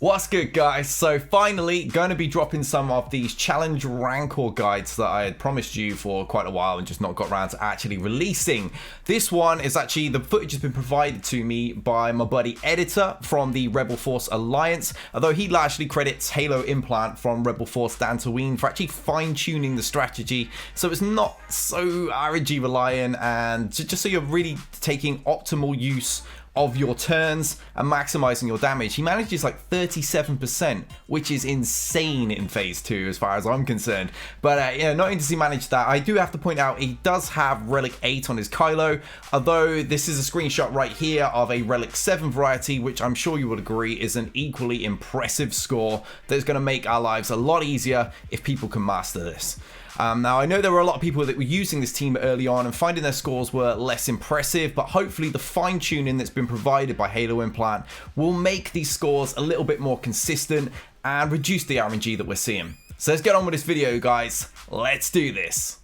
What's good, guys? So finally going to be dropping some of these challenge Rancor guides that I had promised you for quite a while and just not got around to actually releasing. This one is actually, the footage has been provided to me by my buddy Editor from the Rebel Force Alliance, although he largely credits Haloimplant from Rebel Force Dantooine for actually fine-tuning the strategy so it's not so RNG reliant and just so you're really taking optimal use of your turns and maximizing your damage. He manages like 37%, which is insane in phase 2 as far as I'm concerned. But yeah, not only does he manage that, I do have to point out he does have Relic 8 on his Kylo, although this is a screenshot right here of a Relic 7 variety, which I'm sure you would agree is an equally impressive score that's going to make our lives a lot easier if people can master this. Now, I know there were a lot of people that were using this team early on and finding their scores were less impressive, but hopefully the fine-tuning that's been provided by Haloimplant will make these scores a little bit more consistent and reduce the RNG that we're seeing. So let's get on with this video, guys. Let's do this.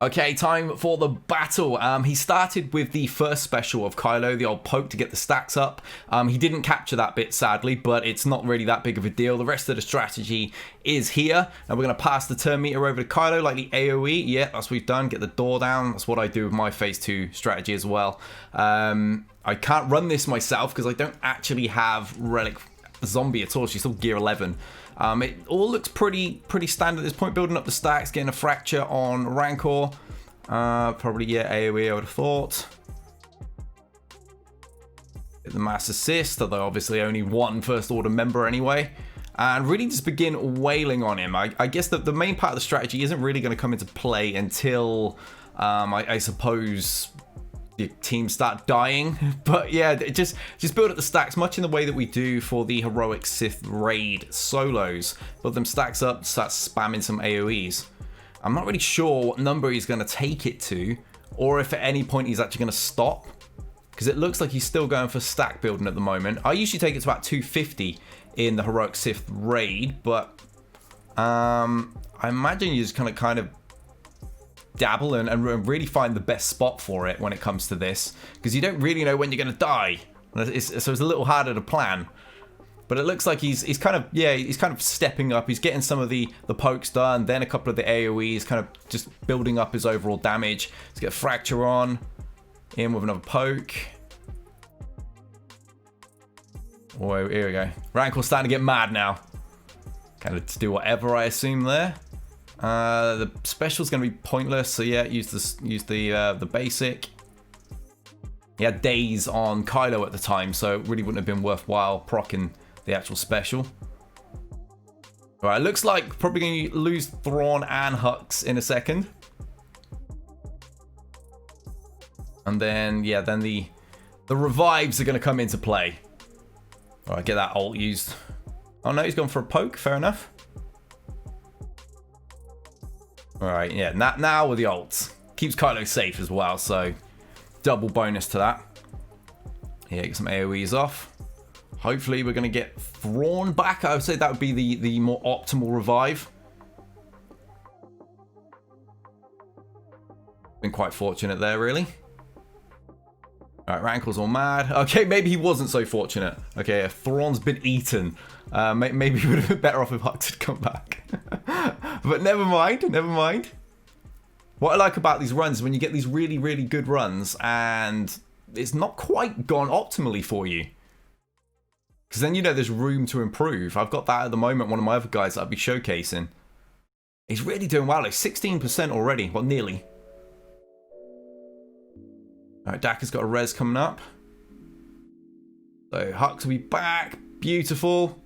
Okay, time for the battle. He started with the first special of Kylo, the old poke to get the stacks up. He didn't capture that bit, sadly, but it's not really that big of a deal. The rest of the strategy is here. And we're going to pass the turn meter over to Kylo like the AoE. Yeah, that's what we've done. Get the door down. That's what I do with my phase 2 strategy as well. I can't run this myself because I don't actually have Relic Zombie at all. She's still gear 11. It all looks pretty standard at this point, building up the stacks, getting a fracture on Rancor. Probably, yeah, AoE I would have thought. Get the mass assist, although obviously only one first order member anyway. And really just begin wailing on him. I guess that the main part of the strategy isn't really going to come into play until, I suppose, the teams start dying. But yeah, just build up the stacks much in the way that we do for the heroic Sith raid solos. Build them stacks up, start spamming some AoEs. I'm not really sure what number he's going to take it to, or if at any point he's actually going to stop, because it looks like he's still going for stack building at the moment. I usually take it to about 250 in the heroic Sith raid, but I imagine you just kind of dabble and really find the best spot for it when it comes to this, because you don't really know when you're going to die, so it's a little harder to plan. But it looks like he's kind of stepping up. He's getting some of the pokes done, then a couple of the AoEs, kind of just building up his overall damage. Let's get a fracture on, in with another poke. Oh, here we go. Rancor's starting to get mad now. Kind of to do whatever, I assume there. The special's going to be pointless, so yeah, use the basic. He had days on Kylo at the time, so it really wouldn't have been worthwhile proccing the actual special. Alright, looks like probably going to lose Thrawn and Hux in a second. And then, yeah, then the revives are going to come into play. Alright, get that ult used. Oh no, he's gone for a poke, fair enough. Alright, yeah, now with the ults. Keeps Kylo safe as well, so double bonus to that. Yeah, get some AoEs off. Hopefully we're going to get Thrawn back. I would say that would be the more optimal revive. Been quite fortunate there, really. Alright, Rancor's all mad. Okay, maybe he wasn't so fortunate. Okay, if Thrawn's been eaten, maybe he would have been better off if Hux had come back. But never mind, never mind. What I like about these runs is when you get these really, really good runs and it's not quite gone optimally for you. Because then you know there's room to improve. I've got that at the moment, one of my other guys that I'll be showcasing. He's really doing well, like 16% already, well, nearly. Alright, Daka's got a res coming up. So Hux will be back, beautiful.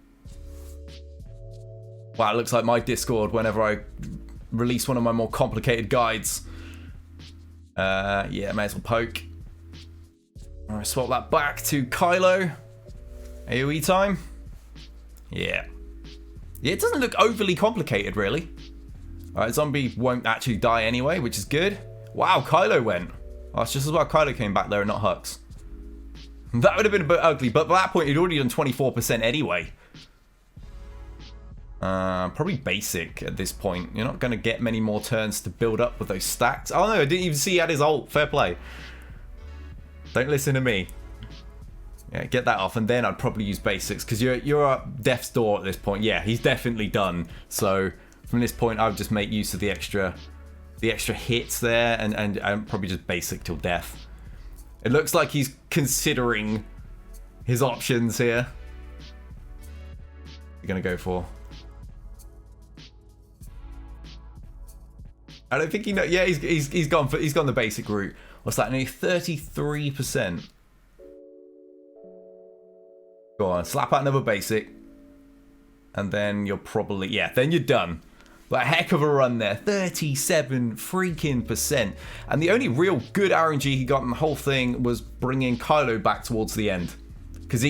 Wow, it looks like my Discord whenever I release one of my more complicated guides. Yeah, may as well poke. Alright, swap that back to Kylo. AoE time. Yeah. Yeah, it doesn't look overly complicated, really. Alright, Zombie won't actually die anyway, which is good. Wow, Kylo went. Oh, it's just as well Kylo came back there and not Hux. That would have been a bit ugly, but by that point, he'd already done 24% anyway. Probably basic at this point. You're not going to get many more turns to build up with those stacks. Oh no, I didn't even see he had his ult. Fair play. Don't listen to me. Yeah, get that off, and then I'd probably use basics, because you're at death's door at this point. Yeah, he's definitely done. So from this point, I would just make use of the extra hits there, and probably just basic till death. It looks like he's considering his options here. You're gonna go for. I don't think he knows. Yeah, he's gone the basic route. What's that? Nearly 33%. Go on, slap out another basic, and then you're probably, yeah, then you're done. But a heck of a run there, 37 freaking %. And the only real good RNG he got in the whole thing was bringing Kylo back towards the end, because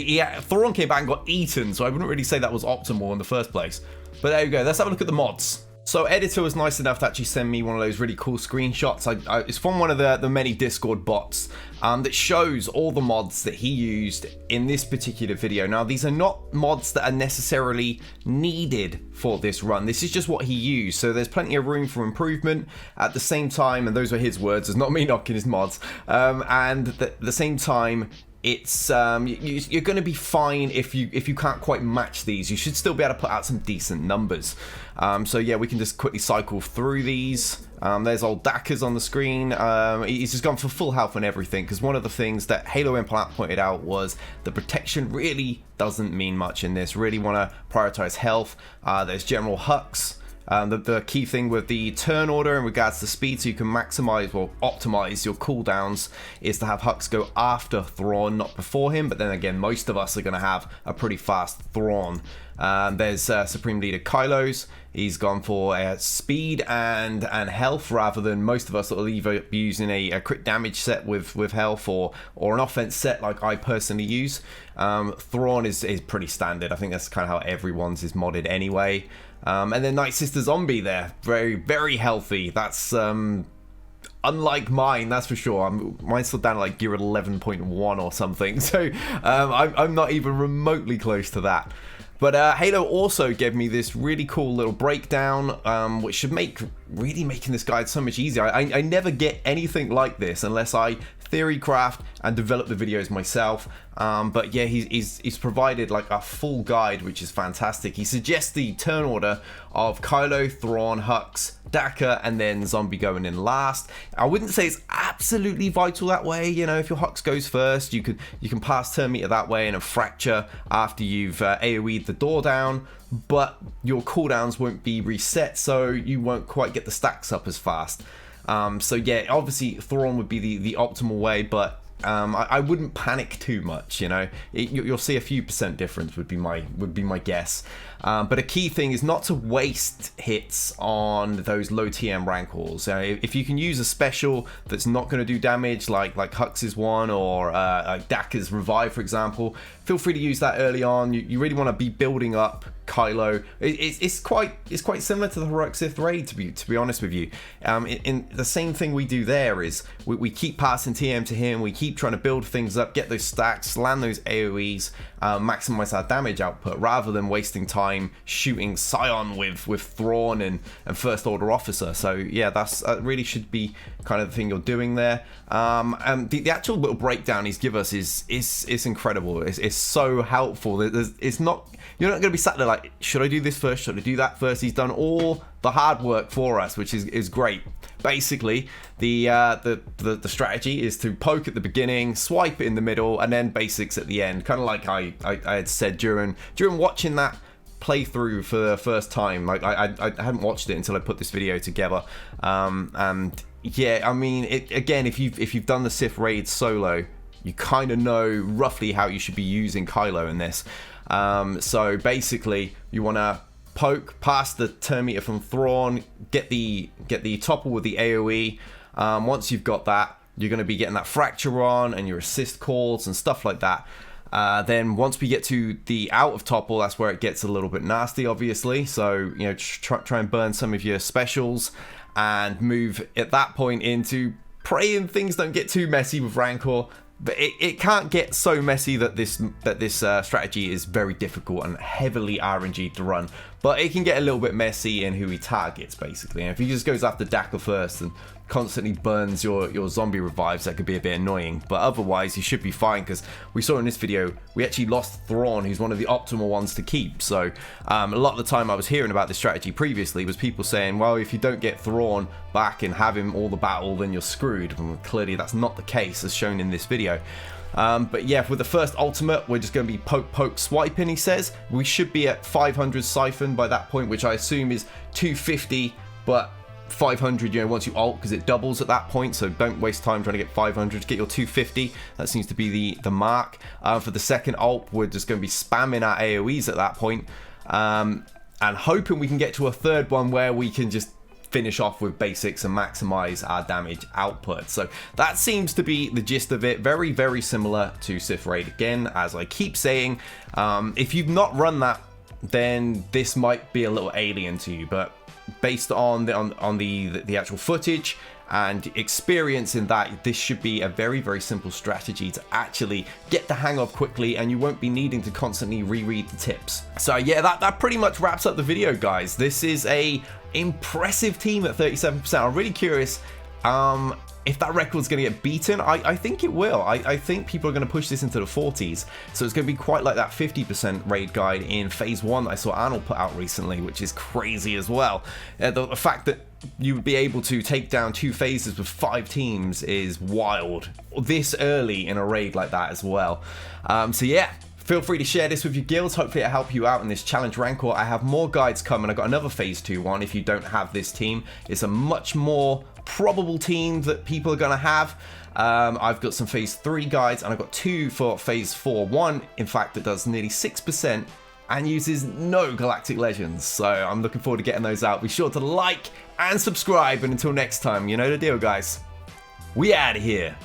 Thrawn came back and got eaten, so I wouldn't really say that was optimal in the first place. But there you go. Let's have a look at the mods. So Editor was nice enough to actually send me one of those really cool screenshots. It's from one of the many Discord bots that shows all the mods that he used in this particular video. Now, these are not mods that are necessarily needed for this run. This is just what he used. So there's plenty of room for improvement. At the same time, and those were his words, it's not me knocking his mods. And at the same time, it's you're going to be fine if you can't quite match these. You should still be able to put out some decent numbers. So yeah, we can just quickly cycle through these. There's old Daka's on the screen. He's just gone for full health and everything, because one of the things that Haloimplant pointed out was the protection really doesn't mean much in this. Really want to prioritize health. There's general Hux. The key thing with the turn order in regards to speed, so you can maximize or optimize your cooldowns, is to have Hux go after Thrawn, not before him. But then again, most of us are going to have a pretty fast Thrawn. There's Supreme Leader Kylo's. He's gone for speed and health, rather than most of us that will either be using a crit damage set with health or an offense set like I personally use. Thrawn is pretty standard. I think that's kind of how everyone's is modded anyway. And then Night Sister Zombie there, very, very healthy. That's unlike mine, that's for sure. Mine's still down at like gear 11.1 or something, so I'm not even remotely close to that. But Halo also gave me this really cool little breakdown, which should really making this guide so much easier. I never get anything like this unless I theory craft and develop the videos myself. But yeah, he's provided like a full guide, which is fantastic. He suggests the turn order of Kylo, Thrawn, Hux, Daka, and then Zombie going in last. I wouldn't say it's absolutely vital that way. You know, if your Hux goes first, you can pass turn meter that way and a fracture after you've AoE'd the door down, but your cooldowns won't be reset, so you won't quite get the stacks up as fast. So yeah, obviously Thrawn would be the optimal way, but I wouldn't panic too much. You know, you'll see a few % difference would be my guess. But a key thing is not to waste hits on those low TM Rancors. If you can use a special that's not going to do damage, like Hux's one or like Daka's Revive, for example, feel free to use that early on. You really want to be building up Kylo. It's quite similar to the Heroic Sith raid, to be honest with you. In the same thing we do there is we keep passing TM to him. We keep trying to build things up, get those stacks, land those AoEs, maximize our damage output, rather than wasting time shooting Scion with Thrawn and First Order Officer. So yeah, that really should be kind of the thing you're doing there. And the actual little breakdown he's give us is incredible. It's so helpful. It's not, you're not going to be sat there like, should I do this first? Should I do that first? He's done all the hard work for us, which is great. Basically, the strategy is to poke at the beginning, swipe it in the middle, and then basics at the end. Kind of like I had said during watching that playthrough for the first time. Like I hadn't watched it until I put this video together. And yeah, I mean, again, if you've done the Sith raid solo, you kind of know roughly how you should be using Kylo in this. So basically, you want to poke past the turn meter from Thrawn, get the topple with the AoE. Once you've got that, you're going to be getting that fracture on and your assist calls and stuff like that. Then once we get to the out of topple, that's where it gets a little bit nasty, obviously. So, you know, try and burn some of your specials and move at that point into praying things don't get too messy with Rancor. But it can't get so messy that this strategy is very difficult and heavily RNG to run. but it can get a little bit messy in who he targets, basically. And if he just goes after Daka first and constantly burns your zombie revives, that could be a bit annoying. But otherwise, you should be fine, because we saw in this video, we actually lost Thrawn, who's one of the optimal ones to keep. So a lot of the time I was hearing about this strategy previously was people saying, well, if you don't get Thrawn back and have him all the battle, then you're screwed. And clearly that's not the case, as shown in this video. But yeah, with the first ultimate, we're just going to be poke swiping, he says. We should be at 500 siphon by that point, which I assume is 250, but 500, you know, once you ult, because it doubles at that point, so don't waste time trying to get 500 to get your 250. That seems to be the mark. For the second ult, we're just going to be spamming our AoEs at that point, and hoping we can get to a third one where we can just finish off with basics and maximize our damage output. So that seems to be the gist of it. Very, very similar to Sith Raid. Again, as I keep saying, if you've not run that, then this might be a little alien to you, but based on the actual footage and experience in that, this should be a very, very simple strategy to actually get the hang of quickly, and you won't be needing to constantly reread the tips. So yeah, that pretty much wraps up the video, guys. This is a impressive team at 37%. I'm really curious if that record's going to get beaten. I think it will. I think people are going to push this into the 40s. So it's going to be quite like that 50% raid guide in phase 1 that I saw Arnold put out recently, which is crazy as well. The fact that you would be able to take down 2 phases with 5 teams is wild. This early in a raid like that as well. So yeah. Feel free to share this with your guilds. Hopefully it'll help you out in this challenge Rancor. I have more guides coming. I've got another phase 2 one if you don't have this team. It's a much more probable team that people are going to have. I've got some phase 3 guides, and I've got 2 for phase 4. One, in fact, that does nearly 6% and uses no Galactic Legends. So I'm looking forward to getting those out. Be sure to like and subscribe. And until next time, you know the deal, guys. We out of here.